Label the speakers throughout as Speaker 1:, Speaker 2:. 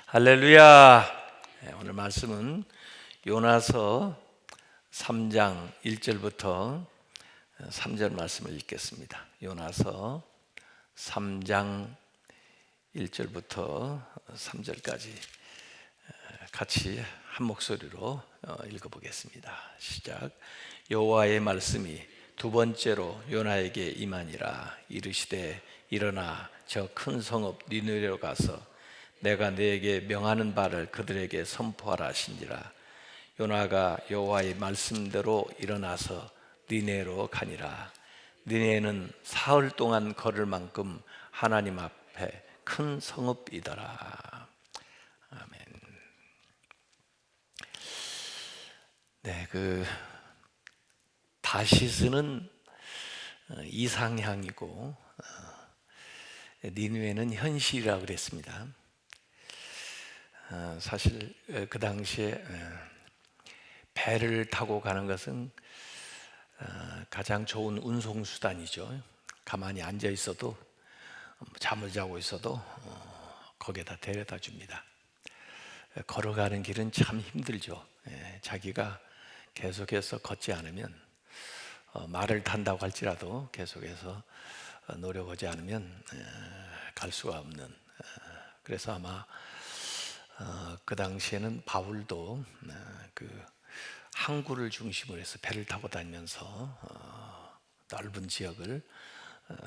Speaker 1: 할렐루야. 오늘 말씀은 요나서 3장 1절부터 3절 말씀을 읽겠습니다. 요나서 3장 1절부터 3절까지 같이 한 목소리로 읽어보겠습니다. 시작. 여호와의 말씀이 두 번째로 요나에게 임하니라. 이르시되 일어나 저 큰 성읍 니느웨로 가서 내가 네게 명하는 바를 그들에게 선포하라 하신지라. 요나가 여호와의 말씀대로 일어나서 니느웨로 가니라. 니느웨는 사흘 동안 걸을 만큼 하나님 앞에 큰 성읍이더라. 아멘. 네, 다시스는 이상향이고 니느웨는 현실이라고 그랬습니다. 사실 그 당시에 배를 타고 가는 것은 가장 좋은 운송수단이죠. 가만히 앉아 있어도 잠을 자고 있어도 거기에다 데려다 줍니다. 걸어가는 길은 참 힘들죠. 자기가 계속해서 걷지 않으면 말을 탄다고 할지라도 계속해서 노력하지 않으면 갈 수가 없는. 그래서 아마 그 당시에는 바울도 그 항구를 중심으로 해서 배를 타고 다니면서 넓은 지역을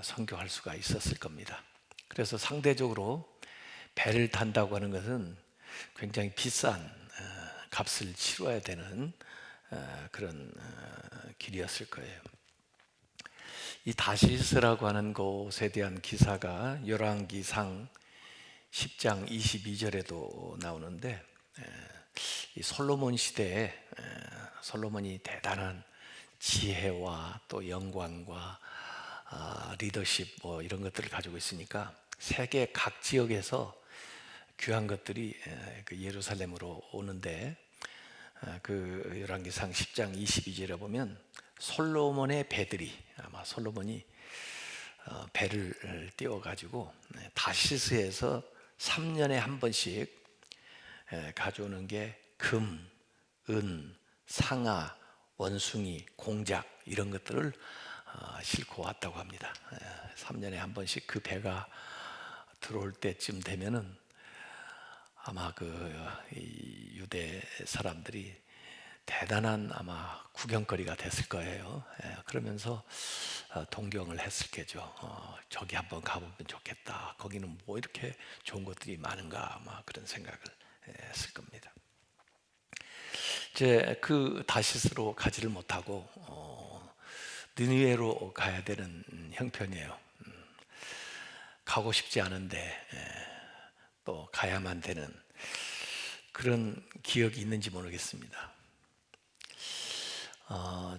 Speaker 1: 선교할 수가 있었을 겁니다. 그래서 상대적으로 배를 탄다고 하는 것은 굉장히 비싼 값을 치러야 되는 그런 길이었을 거예요. 이 다시스라고 하는 곳에 대한 기사가 열왕기상 10장 22절에도 나오는데, 이 솔로몬 시대에 솔로몬이 대단한 지혜와 또 영광과 리더십 뭐 이런 것들을 가지고 있으니까 세계 각 지역에서 귀한 것들이 그 예루살렘으로 오는데, 그 열왕기상 10장 22절에 보면 솔로몬의 배들이, 아마 솔로몬이 배를 띄워가지고 다시스에서 3년에 한 번씩 가져오는 게 금, 은, 상아, 원숭이, 공작 이런 것들을 싣고 왔다고 합니다. 3년에 한 번씩 그 배가 들어올 때쯤 되면은 아마 이 유대 사람들이 대단한 아마 구경거리가 됐을 거예요. 그러면서 동경을 했을 게죠. 저기 한번 가보면 좋겠다. 거기는 뭐 이렇게 좋은 것들이 많은가, 아마 그런 생각을 했을 겁니다. 이제 그 다시스로 가지를 못하고 니느웨로 가야 되는 형편이에요. 가고 싶지 않은데 또 가야만 되는 그런 기억이 있는지 모르겠습니다.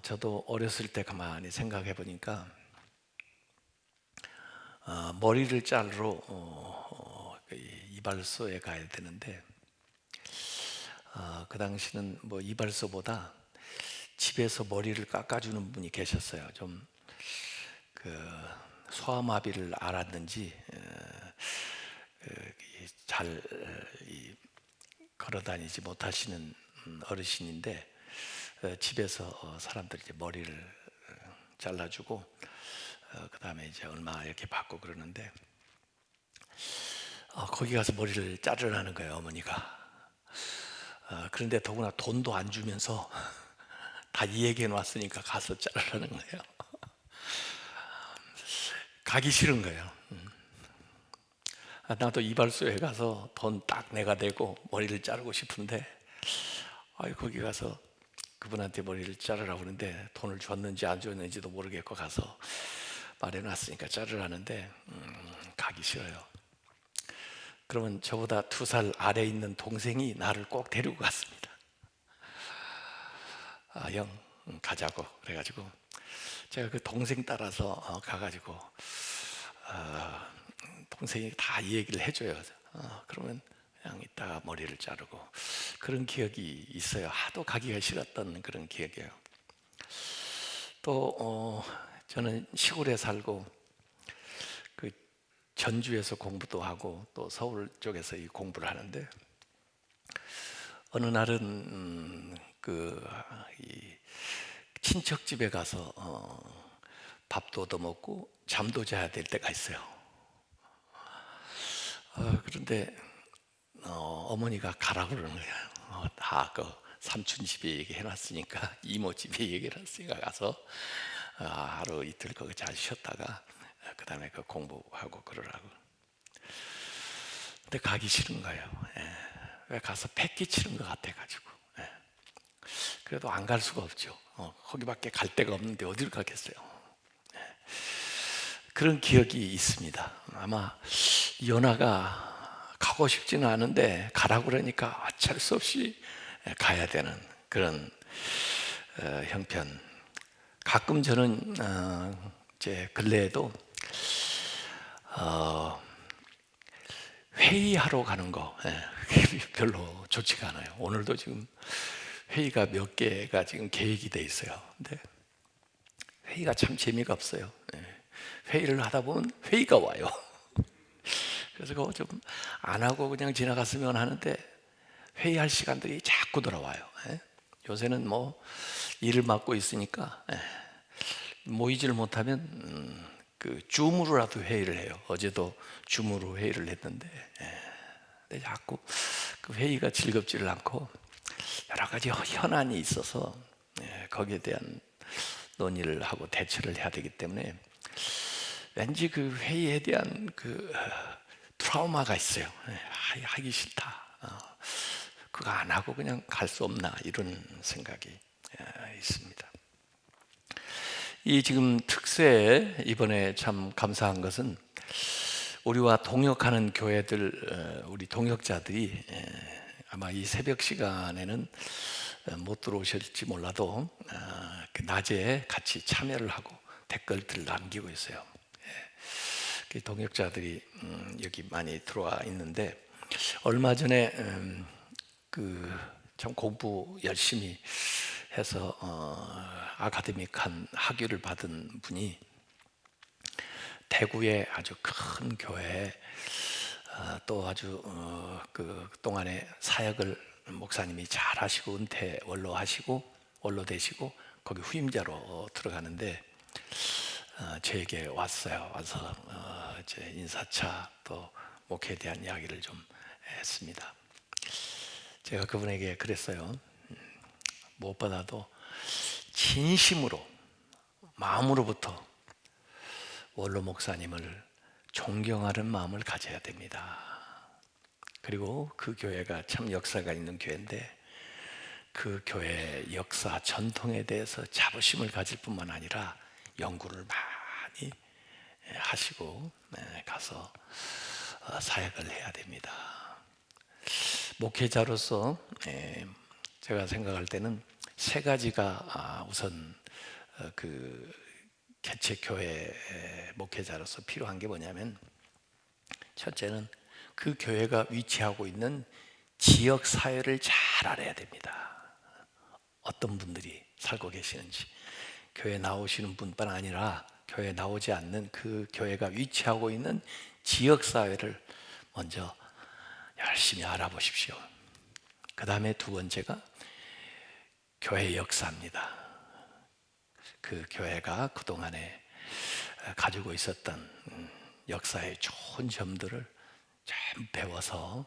Speaker 1: 저도 어렸을 때 가만히 생각해 보니까 머리를 자르러 이발소에 가야 되는데, 그 당시는 뭐 이발소보다 집에서 머리를 깎아주는 분이 계셨어요. 좀 소아마비를 앓았는지 잘 걸어다니지 못하시는 어르신인데, 집에서 사람들이 이제 머리를 잘라주고 그 다음에 이제 얼마 이렇게 받고 그러는데, 거기 가서 머리를 자르라는 거예요, 어머니가. 그런데 더구나 돈도 안 주면서 다 얘기해 놨으니까 가서 자르라는 거예요. 가기 싫은 거예요. 나도 이발소에 가서 돈 딱 내가 내고 머리를 자르고 싶은데, 거기 가서 그분한테 머리를 자르라고 그러는데 돈을 줬는지 안 줬는지도 모르겠고 가서 말해놨으니까 자르라는데 가기 싫어요. 그러면 저보다 2살 아래 있는 동생이 나를 꼭 데리고 갔습니다. 형 가자고 그래가지고 제가 그 동생 따라서 가가지고 동생이 다 얘기를 해줘요. 그러면 그냥 이따가 머리를 자르고, 그런 기억이 있어요. 하도 가기가 싫었던 그런 기억이에요. 또 저는 시골에 살고 그 전주에서 공부도 하고 또 서울 쪽에서 이 공부를 하는데, 어느 날은 이 친척 집에 가서 밥도 얻어먹고 잠도 자야 될 때가 있어요. 그런데 어머니가 가라 그러는 거예요. 다 삼촌 집에 얘기해놨으니까, 이모 집에 얘기해놨으니까 가서 하루 이틀 거기 잘 쉬었다가 그 다음에 공부하고 그러라고. 근데 가기 싫은 거예요. 왜 가서 패기 치는 것 같아가지고. 그래도 안 갈 수가 없죠. 거기밖에 갈 데가 없는데 어디를 가겠어요. 그런 기억이 있습니다. 아마 연아가 가고 싶지는 않은데 가라고 그러니까 어쩔 수 없이 가야 되는 그런 형편. 가끔 저는 제 근래에도 회의하러 가는 거 별로 좋지가 않아요. 오늘도 지금 회의가 몇 개가 지금 계획이 돼 있어요. 근데 회의가 참 재미가 없어요. 회의를 하다 보면 회의가 와요. 그래서 그거 좀 안 하고 그냥 지나갔으면 하는데 회의할 시간들이 자꾸 돌아와요. 요새는 뭐 일을 맡고 있으니까 모이지를 못하면 그 줌으로라도 회의를 해요. 어제도 줌으로 회의를 했는데 근데 자꾸 그 회의가 즐겁지를 않고 여러 가지 현안이 있어서 거기에 대한 논의를 하고 대처를 해야 되기 때문에 왠지 그 회의에 대한 그 트라우마가 있어요. 하기 싫다. 그거 안 하고 그냥 갈 수 없나 이런 생각이 있습니다. 이 지금 특세 이번에 참 감사한 것은 우리와 동역하는 교회들, 우리 동역자들이 아마 이 새벽 시간에는 못 들어오실지 몰라도 그 낮에 같이 참여를 하고 댓글들을 남기고 있어요. 그 동역자들이 여기 많이 들어와 있는데 얼마 전에 참 공부 열심히 해서 아카데믹한 학위를 받은 분이 대구의 아주 큰 교회에 또 아주 그 동안에 사역을 목사님이 잘 하시고 은퇴 원로 되시고 거기 후임자로 들어가는데 저에게 왔어요. 와서 제 인사차 또 목회에 대한 이야기를 좀 했습니다. 제가 그분에게 그랬어요. 무엇보다도 진심으로 마음으로부터 원로 목사님을 존경하는 마음을 가져야 됩니다. 그리고 그 교회가 참 역사가 있는 교회인데 그 교회의 역사 전통에 대해서 자부심을 가질 뿐만 아니라 연구를 많이 하시고 가서 사역을 해야 됩니다. 목회자로서 제가 생각할 때는 세 가지가 우선 그 개척 교회 목회자로서 필요한 게 뭐냐면, 첫째는 그 교회가 위치하고 있는 지역 사회를 잘 알아야 됩니다. 어떤 분들이 살고 계시는지, 교회 나오시는 분뿐 아니라 교회 나오지 않는 그 교회가 위치하고 있는 지역 사회를 먼저 열심히 알아보십시오. 그 다음에 두 번째가 교회 역사입니다. 그 교회가 그동안에 가지고 있었던 역사의 좋은 점들을 좀 배워서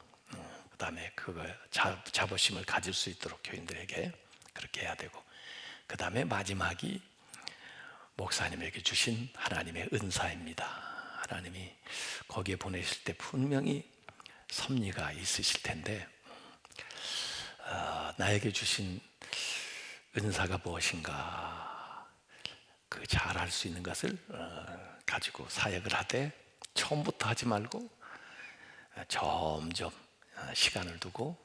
Speaker 1: 그 다음에 그거 자부심을 가질 수 있도록 교인들에게 그렇게 해야 되고, 그 다음에 마지막이 목사님에게 주신 하나님의 은사입니다. 하나님이 거기에 보내실 때 분명히 섭리가 있으실 텐데 나에게 주신 은사가 무엇인가, 그 잘할 수 있는 것을 가지고 사역을 하되 처음부터 하지 말고 점점 시간을 두고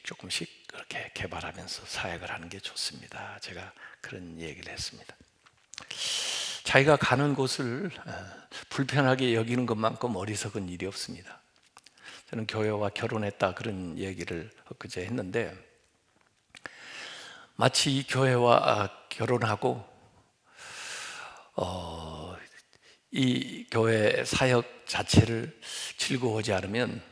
Speaker 1: 조금씩 그렇게 개발하면서 사역을 하는 게 좋습니다. 제가 그런 얘기를 했습니다. 자기가 가는 곳을 불편하게 여기는 것만큼 어리석은 일이 없습니다. 저는 교회와 결혼했다 그런 얘기를 엊그제 했는데, 마치 이 교회와 결혼하고 이 교회 사역 자체를 즐거워하지 않으면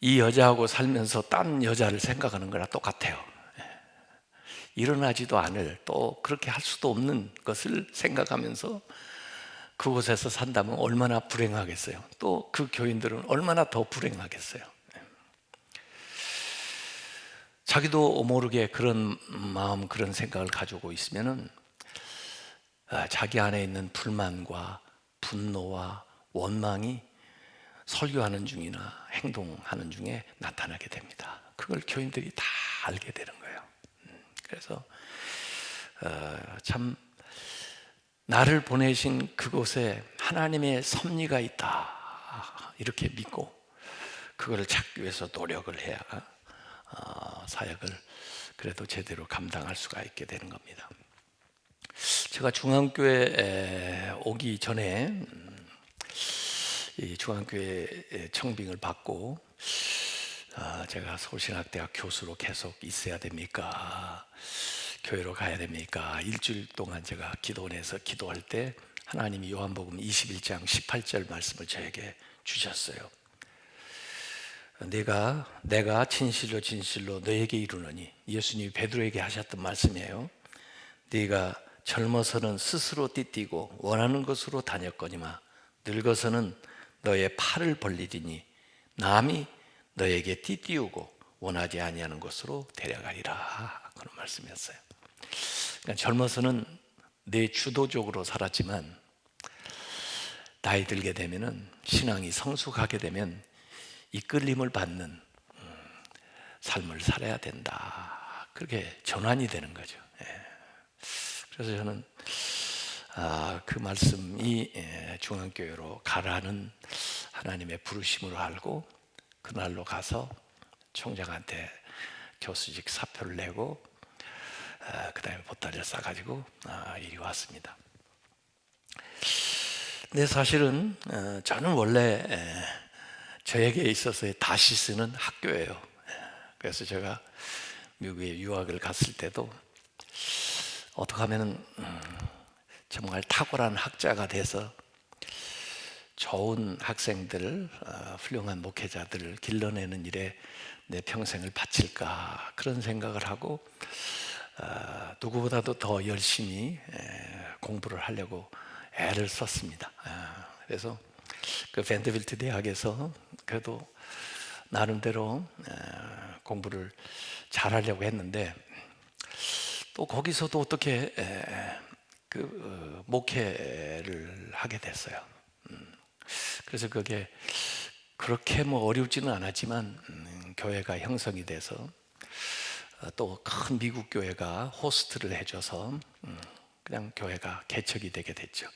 Speaker 1: 이 여자하고 살면서 딴 여자를 생각하는 거랑 똑같아요. 일어나지도 않을, 또 그렇게 할 수도 없는 것을 생각하면서 그곳에서 산다면 얼마나 불행하겠어요. 또 그 교인들은 얼마나 더 불행하겠어요. 자기도 모르게 그런 마음, 그런 생각을 가지고 있으면은 자기 안에 있는 불만과 분노와 원망이 설교하는 중이나 행동하는 중에 나타나게 됩니다. 그걸 교인들이 다 알게 되는 거예요. 그래서 참 나를 보내신 그곳에 하나님의 섭리가 있다, 이렇게 믿고 그걸 찾기 위해서 노력을 해야 사역을 그래도 제대로 감당할 수가 있게 되는 겁니다. 제가 중앙교회 오기 전에 이 중앙교회 청빙을 받고 제가 서울신학대학 교수로 계속 있어야 됩니까? 교회로 가야 됩니까? 일주일 동안 제가 기도원에서 기도할 때 하나님이 요한복음 21장 18절 말씀을 저에게 주셨어요. 내가 진실로 진실로 너에게 이르노니, 예수님이 베드로에게 하셨던 말씀이에요. 네가 젊어서는 스스로 띠띠고 원하는 것으로 다녔거니와 늙어서는 너의 팔을 벌리리니 남이 너에게 띠띠우고 원하지 아니하는 것으로 데려가리라, 그런 말씀이었어요. 그러니까 젊어서는 내 주도적으로 살았지만 나이 들게 되면은, 신앙이 성숙하게 되면 이끌림을 받는 삶을 살아야 된다, 그렇게 전환이 되는 거죠. 그래서 저는 그 말씀이 중앙교회로 가라는 하나님의 부르심으로 알고 그날로 가서 총장한테 교수직 사표를 내고 그 다음에 보따리를 싸가지고 이리 왔습니다. 근데 사실은 저는 원래 저에게 있어서의 다시스는 학교예요. 그래서 제가 미국에 유학을 갔을 때도 어떻게 하면 정말 탁월한 학자가 돼서 좋은 학생들을, 훌륭한 목회자들을 길러내는 일에 내 평생을 바칠까, 그런 생각을 하고 누구보다도 더 열심히 공부를 하려고 애를 썼습니다. 그래서 그 밴드빌트 대학에서 그래도 나름대로 공부를 잘하려고 했는데, 또 거기서도 어떻게 목회를 하게 됐어요. 그래서 그게 그렇게 어렵지는 않았지만 교회가 형성이 돼서 또 큰 미국 교회가 호스트를 해줘서 그냥 교회가 개척이 되게 됐죠.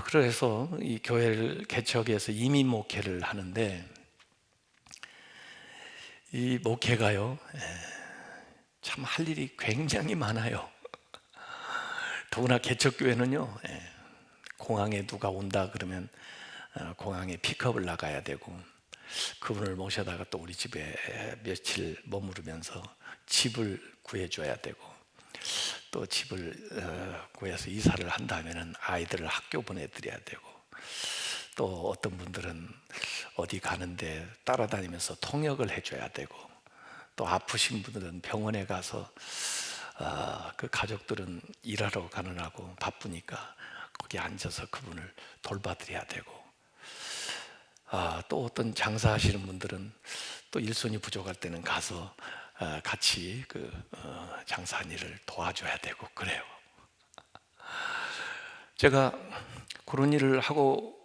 Speaker 1: 그래서 이 교회를 개척해서 이민 목회를 하는데, 이 목회가요 참 할 일이 굉장히 많아요. 더구나 개척교회는요, 공항에 누가 온다 그러면 공항에 픽업을 나가야 되고, 그분을 모셔다가 또 우리 집에 며칠 머무르면서 집을 구해줘야 되고, 또 집을 구해서 이사를 한다면 아이들을 학교 보내드려야 되고, 또 어떤 분들은 어디 가는데 따라다니면서 통역을 해줘야 되고, 또 아프신 분들은 병원에 가서 그 가족들은 일하러 가느라고 바쁘니까 거기 앉아서 그분을 돌봐드려야 되고, 또 어떤 장사하시는 분들은 또 일손이 부족할 때는 가서 같이 장사한 일을 도와줘야 되고 그래요. 제가 그런 일을 하고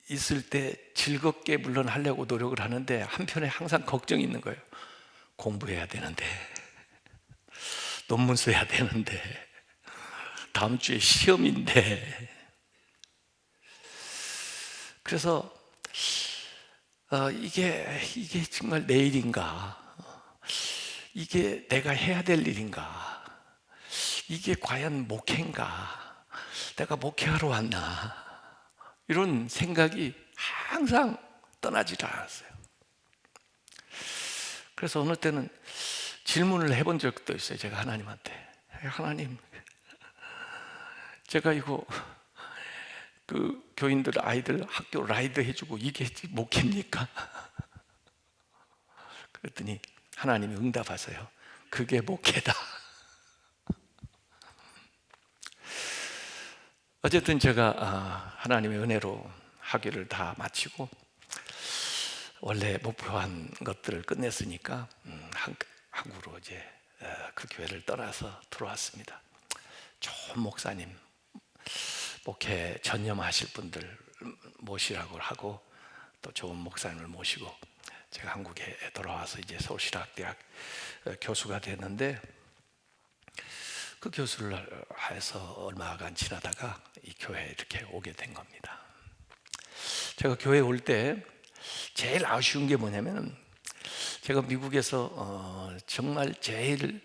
Speaker 1: 있을 때 즐겁게 물론 하려고 노력을 하는데, 한편에 항상 걱정이 있는 거예요. 공부해야 되는데, 논문 써야 되는데, 다음 주에 시험인데. 그래서 이게 정말 내 일인가? 이게 내가 해야 될 일인가? 이게 과연 목회인가? 내가 목회하러 왔나? 이런 생각이 항상 떠나질 않았어요. 그래서 어느 때는 질문을 해본 적도 있어요. 제가 하나님한테, 하나님, 제가 이거 그 교인들 아이들 학교 라이드 해주고 이게 목회입니까? 그랬더니 하나님이 응답하세요. 그게 목회다. 어쨌든 제가 하나님의 은혜로 학위를 다 마치고 원래 목표한 것들을 끝냈으니까 한국으로 이제 그 교회를 떠나서 들어왔습니다. 좋은 목사님, 목회 전념하실 분들 모시라고 하고 또 좋은 목사님을 모시고 제가 한국에 돌아와서 이제 서울신학대학 교수가 됐는데, 그 교수를 해서 얼마간 지나다가 이 교회에 이렇게 오게 된 겁니다. 제가 교회에 올 때 제일 아쉬운 게 뭐냐면, 제가 미국에서 정말 제일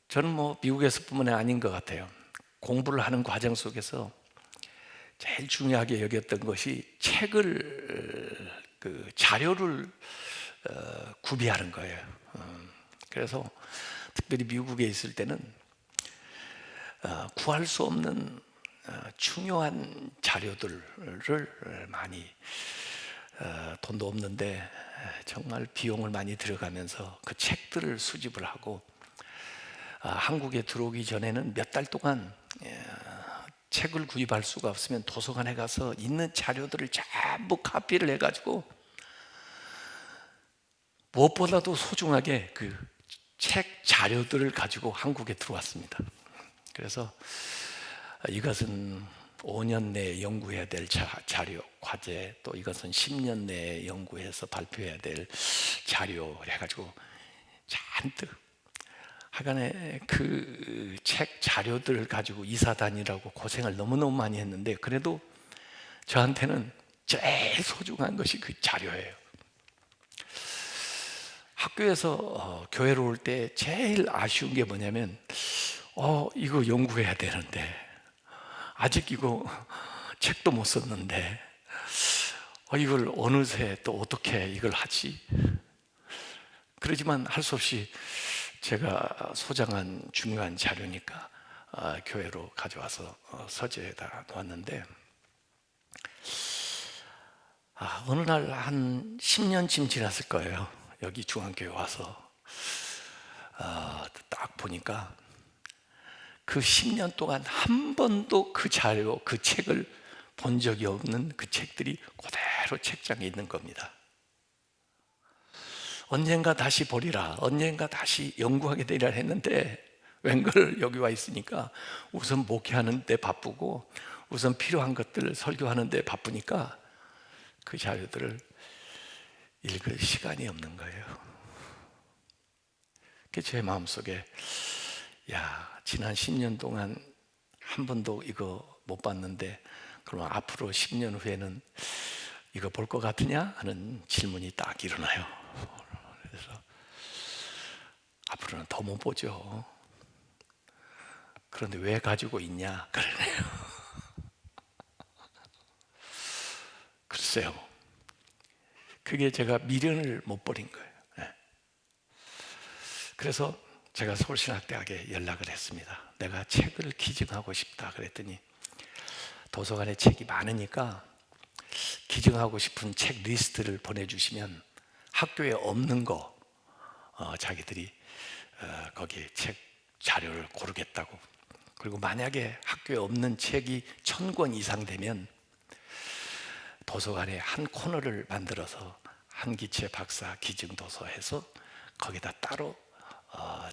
Speaker 1: 저는 뭐 미국에서뿐만이 아닌 것 같아요. 공부를 하는 과정 속에서 제일 중요하게 여겼던 것이 책을 그 자료를 구비하는 거예요. 그래서 특별히 미국에 있을 때는 구할 수 없는 중요한 자료들을 많이 돈도 없는데 정말 비용을 많이 들어가면서 그 책들을 수집을 하고, 한국에 들어오기 전에는 몇 달 동안 책을 구입할 수가 없으면 도서관에 가서 있는 자료들을 전부 카피를 해가지고 무엇보다도 소중하게 그 책 자료들을 가지고 한국에 들어왔습니다. 그래서 이것은 5년 내에 연구해야 될 자료, 과제, 또 이것은 10년 내에 연구해서 발표해야 될 자료 해가지고 잔뜩 하간에 그 책 자료들을 가지고 이사 다니라고 고생을 너무너무 많이 했는데, 그래도 저한테는 제일 소중한 것이 그 자료예요. 학교에서 교회로 올 때 제일 아쉬운 게 뭐냐면, 이거 연구해야 되는데 아직 이거 책도 못 썼는데 이걸 어느새 또 어떻게 이걸 하지? 그러지만 할 수 없이 제가 소장한 중요한 자료니까 교회로 가져와서 서재에다 놓았는데, 어느 날 한 10년쯤 지났을 거예요. 여기 중앙교회 와서 딱 보니까 그 10년 동안 한 번도 그 자료, 그 책을 본 적이 없는 그 책들이 그대로 책장에 있는 겁니다. 언젠가 다시 보리라, 언젠가 다시 연구하게 되리라 했는데 웬걸 여기 와 있으니까 우선 목회하는 데 바쁘고 우선 필요한 것들을 설교하는 데 바쁘니까 그 자료들을 읽을 시간이 없는 거예요. 제 마음속에, 지난 10년 동안 한 번도 이거 못 봤는데 그럼 앞으로 10년 후에는 이거 볼 것 같으냐 하는 질문이 딱 일어나요. 그래서 앞으로는 더 못 보죠. 그런데 왜 가지고 있냐 그러네요. 글쎄요, 그게 제가 미련을 못 버린 거예요. 그래서 제가 서울신학대학에 연락을 했습니다. 내가 책을 기증하고 싶다 그랬더니 도서관에 책이 많으니까 기증하고 싶은 책 리스트를 보내주시면 학교에 없는 거 자기들이 거기에 책 자료를 고르겠다고. 그리고 만약에 학교에 없는 책이 1000권 이상 되면 도서관에 한 코너를 만들어서 한기채 박사 기증도서 해서 거기다 따로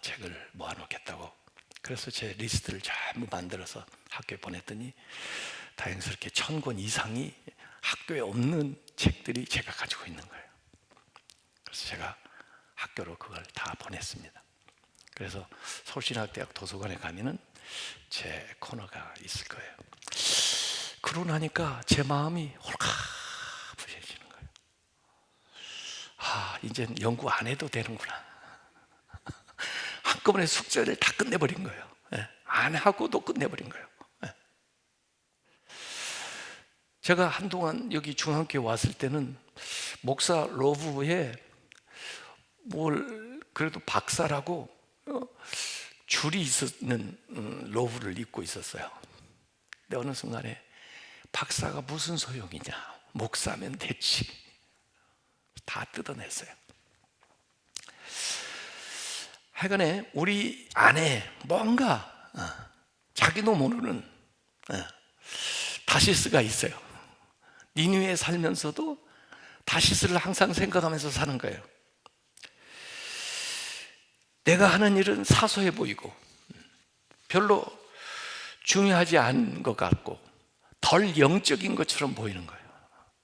Speaker 1: 책을 모아놓겠다고. 그래서 제 리스트를 전부 만들어서 학교에 보냈더니 다행스럽게 1000권 이상이 학교에 없는 책들이 제가 가지고 있는 거예요. 그래서 제가 학교로 그걸 다 보냈습니다. 그래서 서울신학대학 도서관에 가면은 제 코너가 있을 거예요. 그러고 나니까 제 마음이 홀가분해지는 거예요. 이젠 연구 안 해도 되는구나. 한꺼번에 숙제를 다 끝내버린 거예요. 안 하고도 끝내버린 거예요. 제가 한동안 여기 중앙교회 왔을 때는 목사 로브에 그래도 박사라고 줄이 있는 로브를 입고 있었어요. 근데 어느 순간에 박사가 무슨 소용이냐, 목사면 됐지. 다 뜯어냈어요. 하여간에 우리 안에 뭔가 자기도 모르는 다시스가 있어요. 니느웨에 살면서도 다시스를 항상 생각하면서 사는 거예요. 내가 하는 일은 사소해 보이고 별로 중요하지 않은 것 같고 덜 영적인 것처럼 보이는 거예요.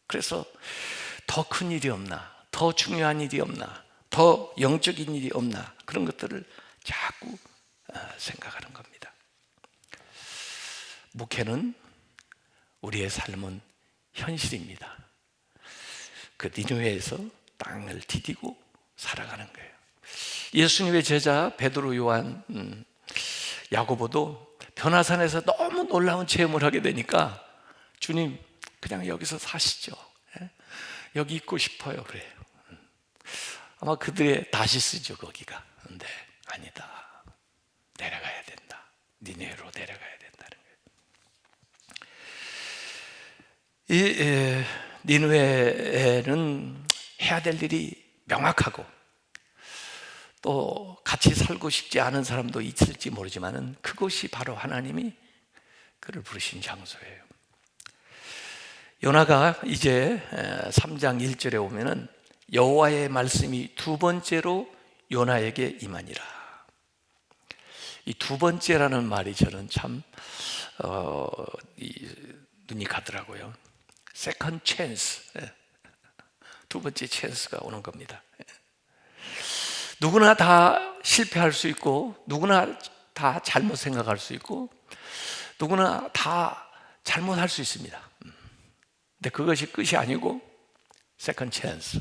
Speaker 1: 그래서 더 큰 일이 없나, 더 중요한 일이 없나, 더 영적인 일이 없나, 그런 것들을 자꾸 생각하는 겁니다. 목회는 우리의 삶은 현실입니다. 그 니느웨에서 땅을 디디고 살아가는 거예요. 예수님의 제자 베드로, 요한, 야고보도 변화산에서 너무 놀라운 체험을 하게 되니까 주님 그냥 여기서 사시죠. 여기 있고 싶어요. 그래요. 아마 그들의 다시스죠, 거기가. 근데 아니다. 내려가야 된다. 니느웨로 내려가야 된다는 거예요. 이 니느웨에는 해야 될 일이 명확하고 또 같이 살고 싶지 않은 사람도 있을지 모르지만 그곳이 바로 하나님이 그를 부르신 장소예요. 요나가 이제 3장 1절에 오면은 여호와의 말씀이 두 번째로 요나에게 임하니라. 이 두 번째라는 말이 저는 참 눈이 가더라고요. 세컨드 찬스, 두 번째 찬스가 오는 겁니다. 누구나 다 실패할 수 있고 누구나 다 잘못 생각할 수 있고 누구나 다 잘못할 수 있습니다. 근데 그것이 끝이 아니고 세컨드 찬스,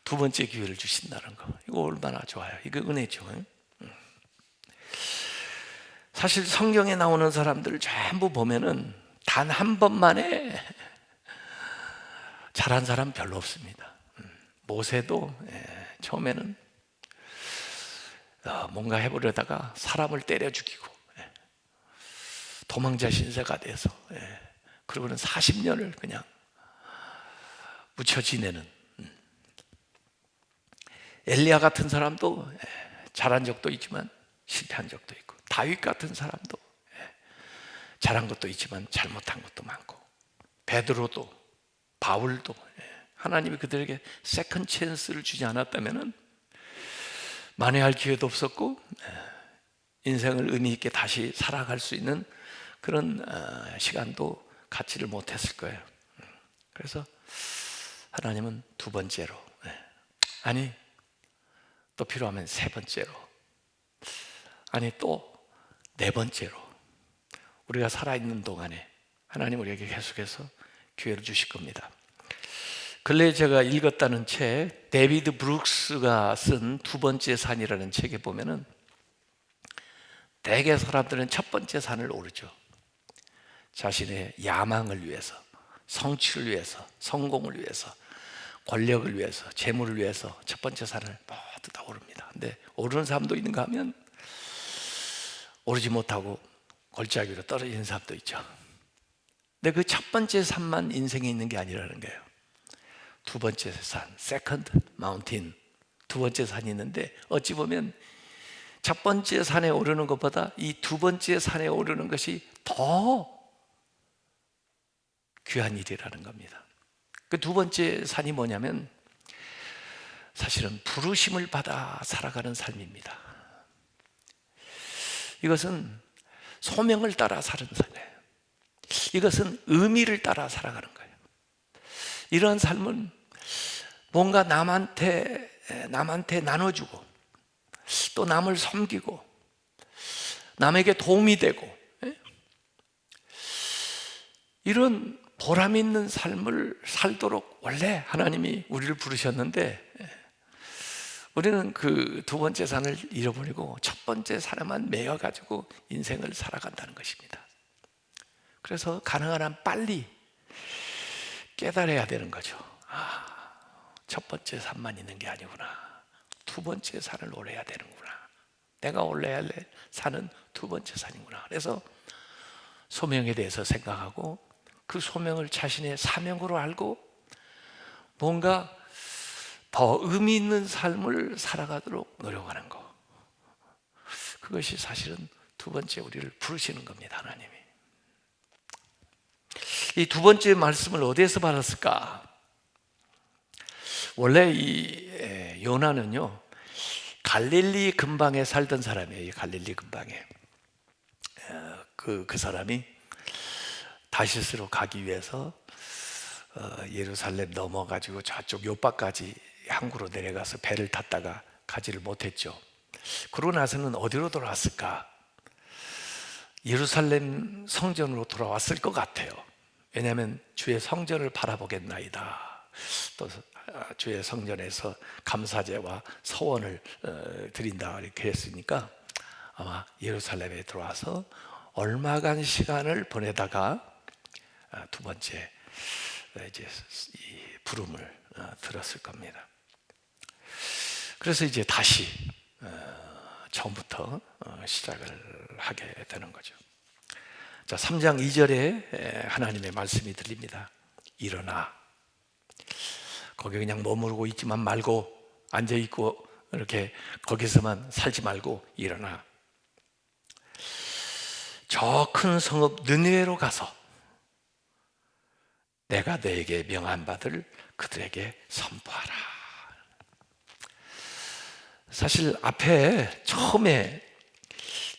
Speaker 1: 두 번째 기회를 주신다는 거, 이거 얼마나 좋아요. 이거 은혜죠. 사실 성경에 나오는 사람들 전부 보면은 단 한 번만에 잘한 사람 별로 없습니다. 모세도 처음에는 뭔가 해보려다가 사람을 때려 죽이고 도망자 신세가 돼서 그러고는 40년을 그냥 묻혀 지내는, 엘리야 같은 사람도 잘한 적도 있지만 실패한 적도 있고, 다윗 같은 사람도 잘한 것도 있지만 잘못한 것도 많고, 베드로도 바울도 하나님이 그들에게 세컨드 찬스를 주지 않았다면 만회할 기회도 없었고 인생을 의미 있게 다시 살아갈 수 있는 그런 시간도 갖지를 못했을 거예요. 그래서 하나님은 두 번째로, 아니 또 필요하면 세 번째로, 아니 또 네 번째로 우리가 살아있는 동안에 하나님 우리에게 계속해서 기회를 주실 겁니다. 근래에 제가 읽었다는 책, 데이비드 브룩스가 쓴 두 번째 산이라는 책에 보면은 대개 사람들은 첫 번째 산을 오르죠. 자신의 야망을 위해서, 성취를 위해서, 성공을 위해서, 권력을 위해서, 재물을 위해서 첫 번째 산을 모두 다 오릅니다. 근데 오르는 사람도 있는가 하면 오르지 못하고 골짜기로 떨어지는 사람도 있죠. 근데 그 첫 번째 산만 인생에 있는 게 아니라는 거예요. 두 번째 산, 세컨드 마운틴, 두 번째 산이 있는데 어찌 보면 첫 번째 산에 오르는 것보다 이 두 번째 산에 오르는 것이 더 귀한 일이라는 겁니다. 그 두 번째 산이 뭐냐면 사실은 부르심을 받아 살아가는 삶입니다. 이것은 소명을 따라 사는 삶이에요. 이것은 의미를 따라 살아가는 거예요. 이러한 삶은 뭔가 남한테 나눠주고 또 남을 섬기고 남에게 도움이 되고 이런 보람 있는 삶을 살도록 원래 하나님이 우리를 부르셨는데 우리는 그 두 번째 산을 잃어버리고 첫 번째 산에만 매여가지고 인생을 살아간다는 것입니다. 그래서 가능한 한 빨리 깨달아야 되는 거죠. 첫 번째 산만 있는 게 아니구나. 두 번째 산을 오래야 되는구나. 내가 올라야 할 산은 두 번째 산이구나. 그래서 소명에 대해서 생각하고 그 소명을 자신의 사명으로 알고 뭔가 더 의미 있는 삶을 살아가도록 노력하는 것, 그것이 사실은 두 번째 우리를 부르시는 겁니다. 하나님이. 이 두 번째 말씀을 어디에서 받았을까? 원래 이 요나는요, 갈릴리 근방에 살던 사람이에요. 갈릴리 근방에. 그 사람이 다시스로 가기 위해서 예루살렘 넘어가지고 저쪽 요바까지 항구로 내려가서 배를 탔다가 가지를 못했죠. 그러고 나서는 어디로 돌아왔을까? 예루살렘 성전으로 돌아왔을 것 같아요. 왜냐하면 주의 성전을 바라보겠나이다, 또 주의 성전에서 감사제와 서원을 드린다 이렇게 했으니까 아마 예루살렘에 들어와서 얼마간 시간을 보내다가 두 번째 이제 이 부름을 들었을 겁니다. 그래서 이제 다시 처음부터 시작을 하게 되는 거죠. 자, 3장 2절에 하나님의 말씀이 들립니다. 일어나. 거기 그냥 머무르고 있지만 말고, 앉아있고 이렇게 거기서만 살지 말고 일어나. 저 큰 성읍 느느웨로 가서 내가 너에게 명한 바를 그들에게 선포하라. 사실 앞에 처음에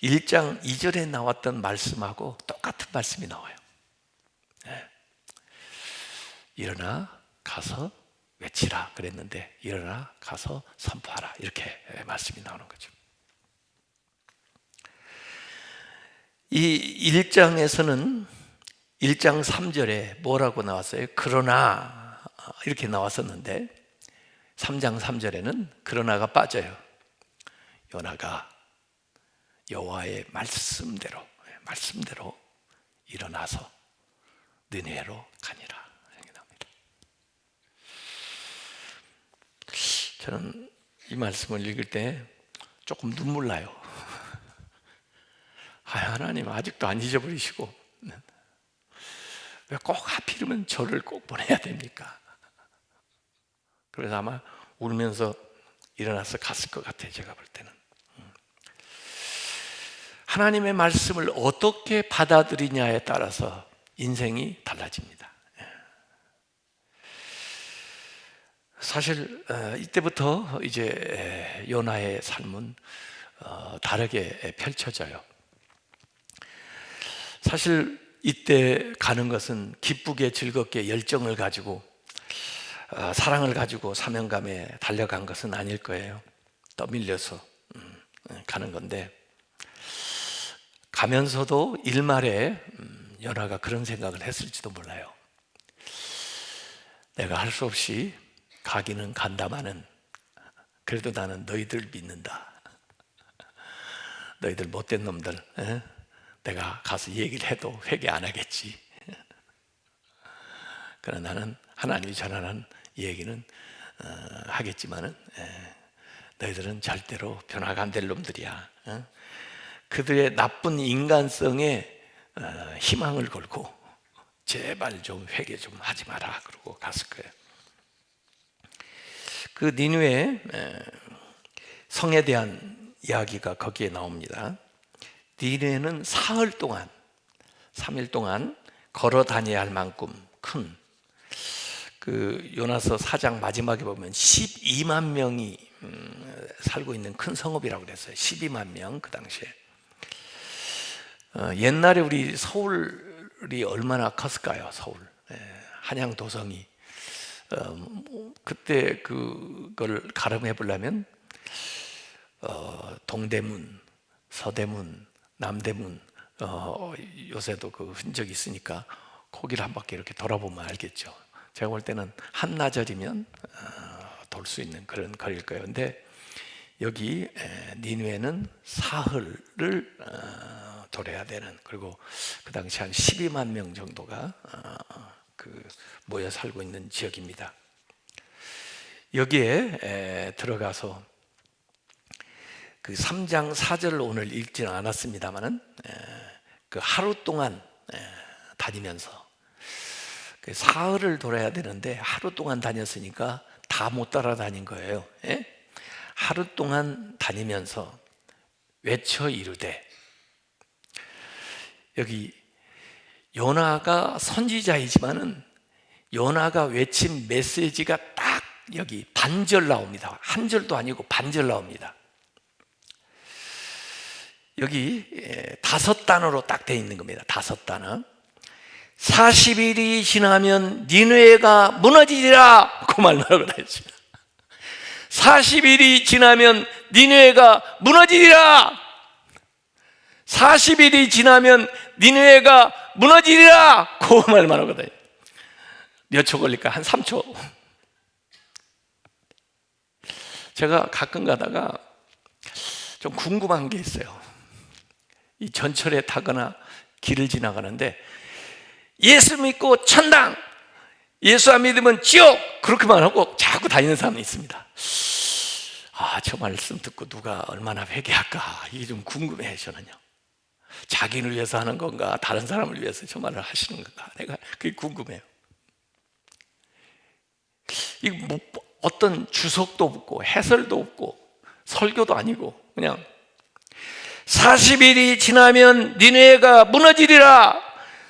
Speaker 1: 1장 2절에 나왔던 말씀하고 똑같은 말씀이 나와요. 일어나 가서 외치라 그랬는데 일어나 가서 선포하라, 이렇게 말씀이 나오는 거죠. 이 1장에서는 1장 3절에 뭐라고 나왔어요? 그러나 이렇게 나왔었는데 3장 3절에는 그러나가 빠져요. 요나가 여호와의 말씀대로 일어나서 느느웨로 가니라, 이렇게 나옵니다. 저는 이 말씀을 읽을 때 조금 눈물 나요. 하나님 아직도 안 잊어버리시고 왜 꼭 하필이면 저를 꼭 보내야 됩니까? 그래서 아마 울면서 일어나서 갔을 것 같아요. 제가 볼 때는. 하나님의 말씀을 어떻게 받아들이냐에 따라서 인생이 달라집니다. 사실 이때부터 이제 요나의 삶은 다르게 펼쳐져요. 사실 이때 가는 것은 기쁘게 즐겁게 열정을 가지고 사랑을 가지고 사명감에 달려간 것은 아닐 거예요. 떠밀려서 가는 건데, 가면서도 일말에 요나가 그런 생각을 했을지도 몰라요. 내가 할 수 없이 가기는 간다마는 그래도 나는 너희들 믿는다. 너희들 못된 놈들, 내가 가서 얘기를 해도 회개 안 하겠지. 그러나 나는 하나님이 전하는 얘기는 하겠지만은 너희들은 절대로 변화가 안 될 놈들이야. 그들의 나쁜 인간성에 희망을 걸고 제발 좀 회개 좀 하지 마라 그러고 갔을 거예요. 그 니느웨 성에 대한 이야기가 거기에 나옵니다. 니느웨는 사흘 동안, 3일 동안 걸어 다녀야 할 만큼 큰, 그 요나서 4장 마지막에 보면 12만 명이 살고 있는 큰 성읍이라고 그랬어요. 12만 명 그 당시에. 옛날에 우리 서울이 얼마나 컸을까요? 서울 한양 도성이 그때 그걸 가름해 보려면 동대문, 서대문, 남대문, 요새도 그 흔적이 있으니까 거기를 한 바퀴 이렇게 돌아보면 알겠죠. 제가 볼 때는 한나절이면 돌 수 있는 그런 거리일 거예요. 근데 여기 니느웨는 사흘을 돌아야 되는, 그리고 그 당시 한 12만 명 정도가 모여 살고 있는 지역입니다. 여기에 들어가서 그 3장 4절을 오늘 읽지는 않았습니다만은 그 하루 동안 다니면서 그 사흘을 돌아야 되는데 하루 동안 다녔으니까 다 못 따라다닌 거예요. 예? 하루 동안 다니면서 외쳐 이르되, 여기 요나가 선지자이지만은 요나가 외친 메시지가 딱 여기 반절 나옵니다. 한 절도 아니고 반절 나옵니다. 여기 5단어로 딱 돼 있는 겁니다. 5단어. 40일이 지나면 니느웨가 무너지리라, 그 말하고 다녔습니다. 40일이 지나면 니느웨가 무너지리라. 40일이 지나면 니느웨가 무너지리라, 그 말만 하고 다녔습니다. 몇 초 걸릴까? 한 3초. 제가 가끔 가다가 좀 궁금한 게 있어요. 이 전철에 타거나 길을 지나가는데 예수 믿고 천당, 예수 안 믿으면 지옥, 그렇게만 하고 자꾸 다니는 사람이 있습니다. 아, 저 말씀 듣고 누가 얼마나 회개할까, 이게 좀 궁금해요. 저는요, 자기를 위해서 하는 건가, 다른 사람을 위해서 저 말을 하시는 건가, 내가 그게 궁금해요. 이 뭐 어떤 주석도 없고 해설도 없고 설교도 아니고 그냥 40일이 지나면 니느웨가 무너지리라,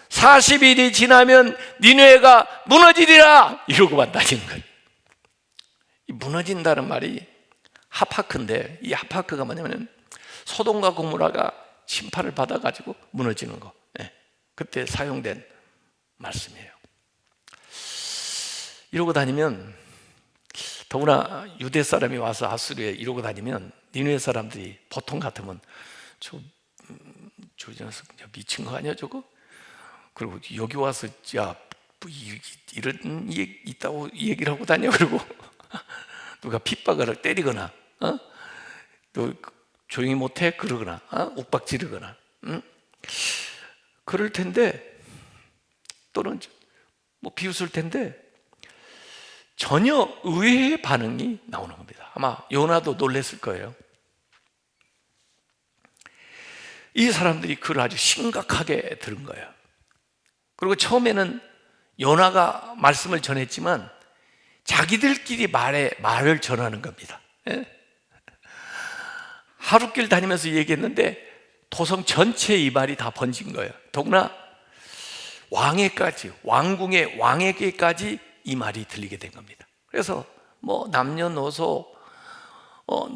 Speaker 1: 40일이 지나면 니느웨가 무너지리라, 이러고만 다니는 거예요. 이 무너진다는 말이 하파크인데, 이 하파크가 뭐냐면 소돔과 고모라가 심판을 받아가지고 무너지는 거, 그때 사용된 말씀이에요. 이러고 다니면, 더구나 유대 사람이 와서 아수르에 이러고 다니면 니느웨 사람들이 보통 같으면 저 녀석 미친 거 아니야 저거? 그리고 여기 와서 야, 뭐 이런 있다고 얘기를 하고 다녀. 그리고 누가 핍박을 때리거나, 너 조용히 못해? 그러거나, 옥박 지르거나, 그럴 텐데, 또는 뭐 비웃을 텐데 전혀 의외의 반응이 나오는 겁니다. 아마 요나도 놀랐을 거예요. 이 사람들이 그걸 아주 심각하게 들은 거예요. 그리고 처음에는 요나가 말씀을 전했지만 자기들끼리 말을 전하는 겁니다. 하룻길 다니면서 얘기했는데 도성 전체에 이 말이 다 번진 거예요. 더구나 왕에게까지, 왕궁의 왕에게까지 이 말이 들리게 된 겁니다. 그래서 뭐 남녀노소,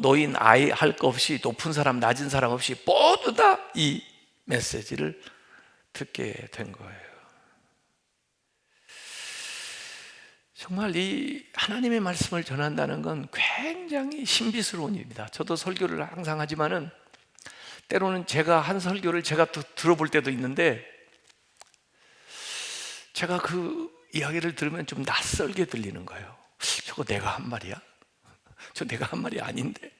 Speaker 1: 노인, 아이 할 거 없이, 높은 사람, 낮은 사람 없이 모두 다 이 메시지를 듣게 된 거예요. 정말 이 하나님의 말씀을 전한다는 건 굉장히 신비스러운 일입니다. 저도 설교를 항상 하지만은 때로는 제가 한 설교를 제가 또 들어볼 때도 있는데, 제가 그 이야기를 들으면 좀 낯설게 들리는 거예요. 저거 내가 한 말이야? 저 내가 한 말이 아닌데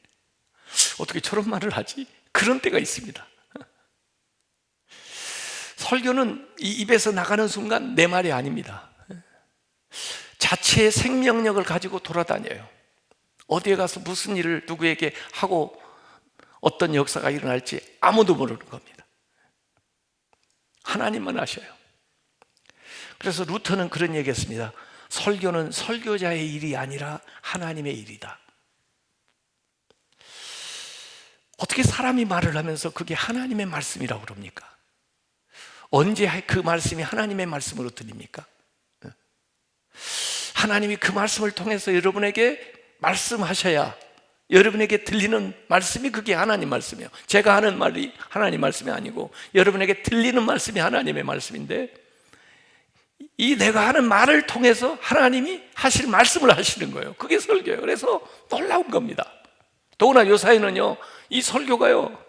Speaker 1: 어떻게 저런 말을 하지? 그런 때가 있습니다. 설교는 이 입에서 나가는 순간 내 말이 아닙니다. 자체의 생명력을 가지고 돌아다녀요. 어디에 가서 무슨 일을 누구에게 하고 어떤 역사가 일어날지 아무도 모르는 겁니다. 하나님만 아셔요. 그래서 루터는 그런 얘기했습니다. 설교는 설교자의 일이 아니라 하나님의 일이다. 어떻게 사람이 말을 하면서 그게 하나님의 말씀이라고 그럽니까? 언제 그 말씀이 하나님의 말씀으로 들립니까? 하나님이 그 말씀을 통해서 여러분에게 말씀하셔야 여러분에게 들리는 말씀이 그게 하나님 말씀이에요. 제가 하는 말이 하나님 말씀이 아니고 여러분에게 들리는 말씀이 하나님의 말씀인데, 이 내가 하는 말을 통해서 하나님이 하실 말씀을 하시는 거예요. 그게 설교예요. 그래서 놀라운 겁니다. 더구나 요사이는요, 이 설교가요,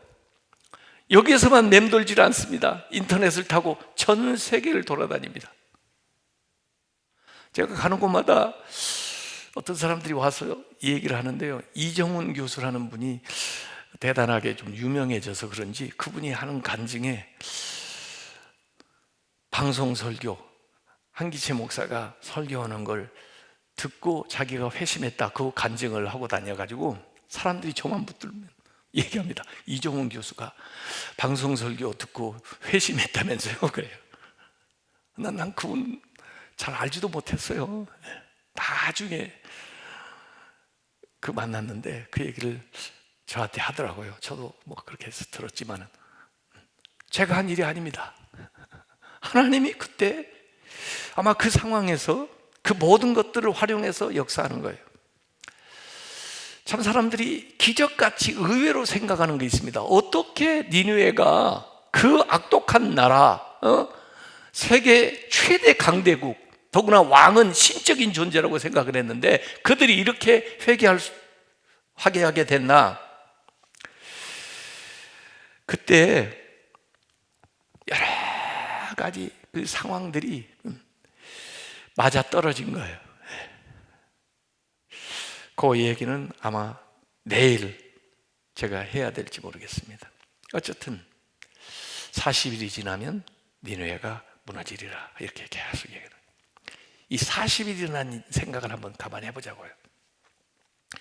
Speaker 1: 여기에서만 맴돌질 않습니다. 인터넷을 타고 전 세계를 돌아다닙니다. 제가 가는 곳마다 어떤 사람들이 와서 이 얘기를 하는데요, 이정훈 교수라는 분이 대단하게 좀 유명해져서 그런지 그분이 하는 간증에 방송 설교, 한기채 목사가 설교하는 걸 듣고 자기가 회심했다, 그 간증을 하고 다녀가지고 사람들이 저만 붙들면 얘기합니다. 이종훈 교수가 방송 설교 듣고 회심했다면서요. 그래요. 난 그분 잘 알지도 못했어요. 나중에 그 만났는데 그 얘기를 저한테 하더라고요. 저도 뭐 그렇게 해서 들었지만은 제가 한 일이 아닙니다. 하나님이 그때 아마 그 상황에서 그 모든 것들을 활용해서 역사하는 거예요. 참 사람들이 기적같이 의외로 생각하는 게 있습니다. 어떻게 니느웨가 그 악독한 나라, 세계 최대 강대국, 더구나 왕은 신적인 존재라고 생각을 했는데 그들이 이렇게 하게 하게 됐나? 그때 여러 가지 그 상황들이 맞아 떨어진 거예요. 그 얘기는 아마 내일 제가 해야 될지 모르겠습니다. 어쨌든 40일이 지나면 니느웨가 무너지리라 이렇게 계속 얘기해요. 이 40일이라는 생각을 한번 가만히 해보자고요.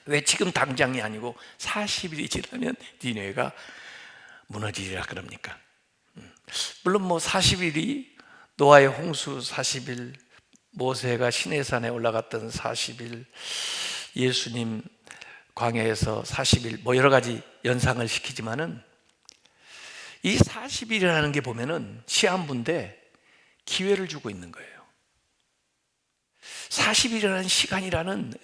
Speaker 1: 왜 지금 당장이 아니고 40일이 지나면 니느웨가 무너지리라 그럽니까? 물론 뭐 40일이 노아의 홍수 40일, 모세가 시내산에 올라갔던 40일, 예수님 광야에서 40일 뭐 여러 가지 연상을 시키지만은 이 40일이라는 게 보면은 시한부인데 기회를 주고 있는 거예요. 40일이라는 시간이라는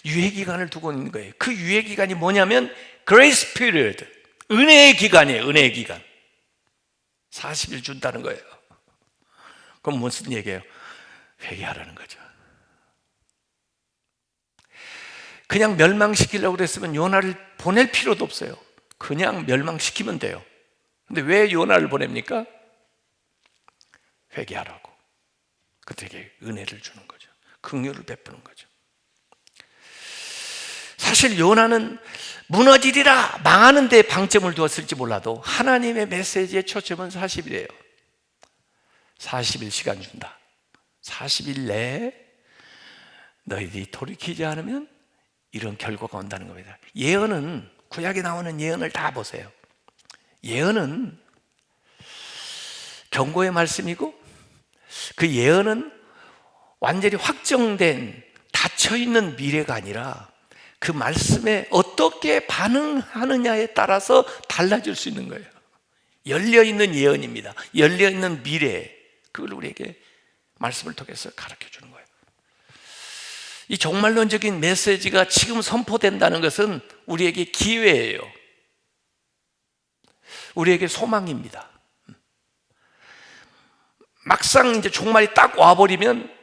Speaker 1: 유예 기간을 두고 있는 거예요. 그 유예 기간이 뭐냐면 grace period, 은혜의 기간이에요. 은혜의 기간. 40일 준다는 거예요. 그럼 무슨 얘기예요? 회개하라는 거죠. 그냥 멸망시키려고 그랬으면 요나를 보낼 필요도 없어요. 그냥 멸망시키면 돼요. 근데 왜 요나를 보냅니까? 회개하라고. 그들에게 은혜를 주는 거죠. 긍휼을 베푸는 거죠. 사실 요나는 무너지리라 망하는 데 방점을 두었을지 몰라도 하나님의 메시지의 초점은 40일이에요. 40일 시간 준다. 40일 내에 너희들이 돌이키지 않으면 이런 결과가 온다는 겁니다. 예언은, 구약에 나오는 예언을 다 보세요. 예언은 경고의 말씀이고 그 예언은 완전히 확정된 닫혀있는 미래가 아니라 그 말씀에 어떻게 반응하느냐에 따라서 달라질 수 있는 거예요. 열려있는 예언입니다. 열려있는 미래, 그걸 우리에게 말씀을 통해서 가르쳐 주는 거예요. 이 종말론적인 메시지가 지금 선포된다는 것은 우리에게 기회예요. 우리에게 소망입니다. 막상 이제 종말이 딱 와버리면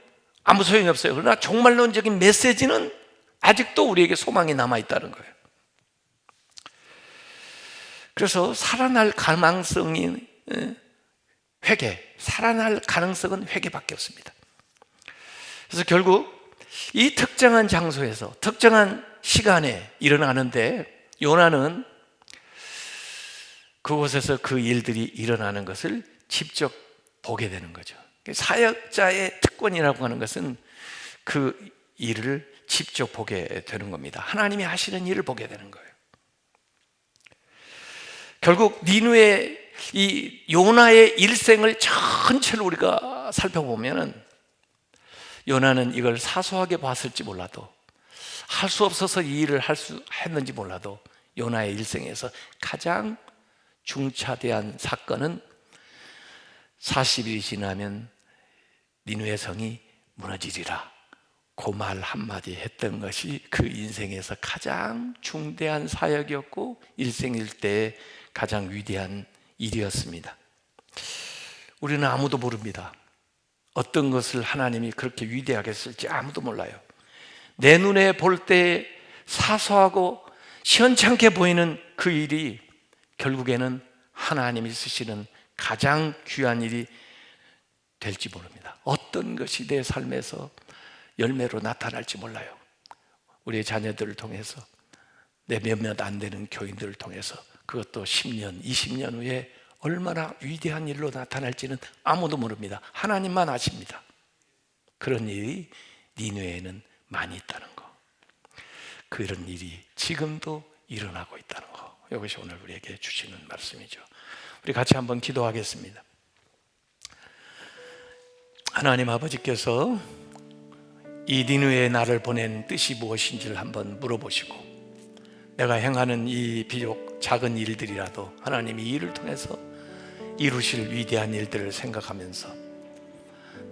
Speaker 1: 아무 소용이 없어요. 그러나 종말론적인 메시지는 아직도 우리에게 소망이 남아있다는 거예요. 그래서 살아날 가능성이 회개, 살아날 가능성은 회개밖에 없습니다. 그래서 결국 이 특정한 장소에서 특정한 시간에 일어나는데 요나는 그곳에서 그 일들이 일어나는 것을 직접 보게 되는 거죠. 사역자의 특권이라고 하는 것은 그 일을 직접 보게 되는 겁니다. 하나님이 하시는 일을 보게 되는 거예요. 결국 니느웨 이 요나의 일생을 전체를 우리가 살펴보면은 요나는 이걸 사소하게 봤을지 몰라도 할 수 없어서 이 일을 했는지 몰라도 요나의 일생에서 가장 중차대한 사건은 40일이 지나면 니느웨 성이 무너지리라 그 말 한마디 했던 것이 그 인생에서 가장 중대한 사역이었고 일생일 때 가장 위대한 일이었습니다. 우리는 아무도 모릅니다. 어떤 것을 하나님이 그렇게 위대하게 쓸지 아무도 몰라요. 내 눈에 볼 때 사소하고 시원찮게 보이는 그 일이 결국에는 하나님이 쓰시는 가장 귀한 일이 될지 모릅니다. 어떤 것이 내 삶에서 열매로 나타날지 몰라요. 우리의 자녀들을 통해서 내 몇몇 안 되는 교인들을 통해서 그것도 10년, 20년 후에 얼마나 위대한 일로 나타날지는 아무도 모릅니다. 하나님만 아십니다. 그런 일이 니느웨에는 많이 있다는 거. 그런 일이 지금도 일어나고 있다는 거. 이것이 오늘 우리에게 주시는 말씀이죠. 우리 같이 한번 기도하겠습니다. 하나님 아버지께서 이 니느웨에 나를 보낸 뜻이 무엇인지를 한번 물어보시고, 내가 행하는 이 비록 작은 일들이라도 하나님이 이 일을 통해서 이루실 위대한 일들을 생각하면서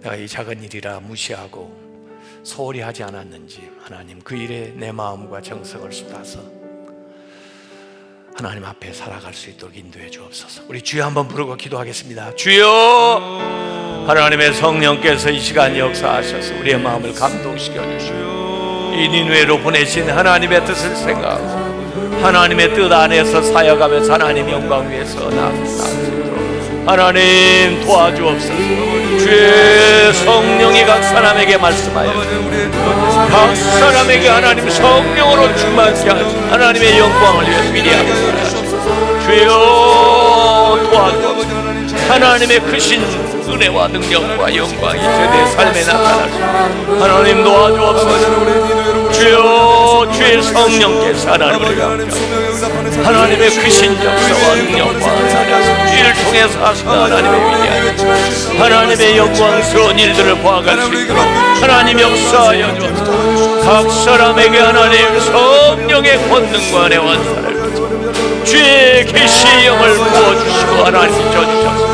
Speaker 1: 내가 이 작은 일이라 무시하고 소홀히 하지 않았는지, 하나님 그 일에 내 마음과 정성을 쏟아서 하나님 앞에 살아갈 수 있도록 인도해 주옵소서. 우리 주여 한번 부르고 기도하겠습니다. 주여, 하나님의 성령께서 이 시간 역사하셔서 우리의 마음을 감동시켜 주시고 이 니느웨로 보내신 하나님의 뜻을 생각하고 하나님의 뜻 안에서 사역하면서 하나님 영광 위에서 나아갈 수 있도록 하나님 도와주옵소서. 주의 성령이 각 사람에게 말씀하여 각 사람에게 하나님 성령으로 충만케 하시고 하나님의 영광을 위해 위대하게 살아가시고 주여 도와주옵소서. 하나님의 크신 은혜와 능력과 영광이 내 삶에 나타나시고 하나님 도와주옵소서. 주여, 주의 성령께서 하나님을 감사합니다. 하나님의 크신 역사와 능력과 이를 통해서 하시는 하나님의 위대한 하나님의 영광스러운 일들을 보아갈 수 있도록 하나님 역사하여 주옵소서. 각 사람에게 하나님 성령의 권능과 은혜와 완사를 주의 계시의 영을 부어주시고 하나님 져주셔서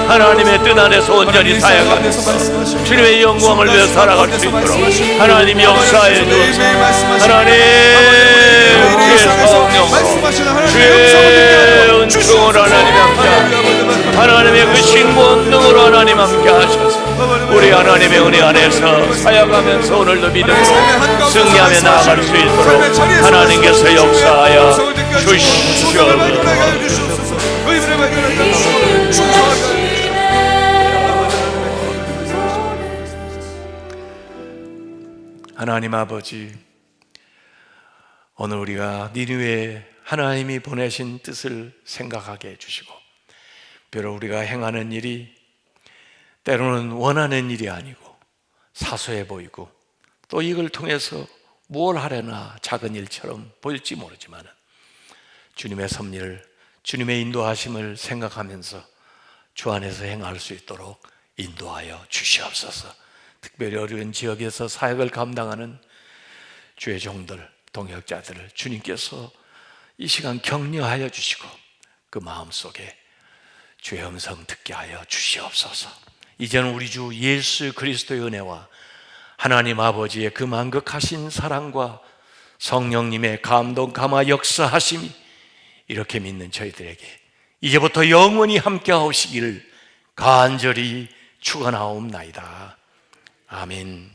Speaker 1: 하나님의 뜻 안에서 온전히 사역하면서 주님의 영광을 위해 살아갈 수 있도록 하나님 역사해 주옵소서. 하나님 주의 성령으로 주의 은총으로 하나님 함께 하나님의 그 신권능으로 하나님 함께 하셔서 우리 하나님의 은혜 안에서 사역하면서 오늘도 믿음으로 승리하며 나아갈 수 있도록 하나님께서 역사하여 주시옵소서. 하나님 아버지, 오늘 우리가 니느웨에 하나님이 보내신 뜻을 생각하게 해주시고, 비록 우리가 행하는 일이 때로는 원하는 일이 아니고 사소해 보이고 또 이걸 통해서 무엇 하려나 작은 일처럼 보일지 모르지만 주님의 섭리를, 주님의 인도하심을 생각하면서 주 안에서 행할 수 있도록 인도하여 주시옵소서. 특별히 어려운 지역에서 사역을 감당하는 주의 종들, 동역자들을 주님께서 이 시간 격려하여 주시고 그 마음속에 주의 음성 듣게 하여 주시옵소서. 이제는 우리 주 예수 그리스도의 은혜와 하나님 아버지의 그 만극하신 사랑과 성령님의 감동 감화 역사하심이 이렇게 믿는 저희들에게 이제부터 영원히 함께 하시기를 간절히 축원하옵나이다. 아멘.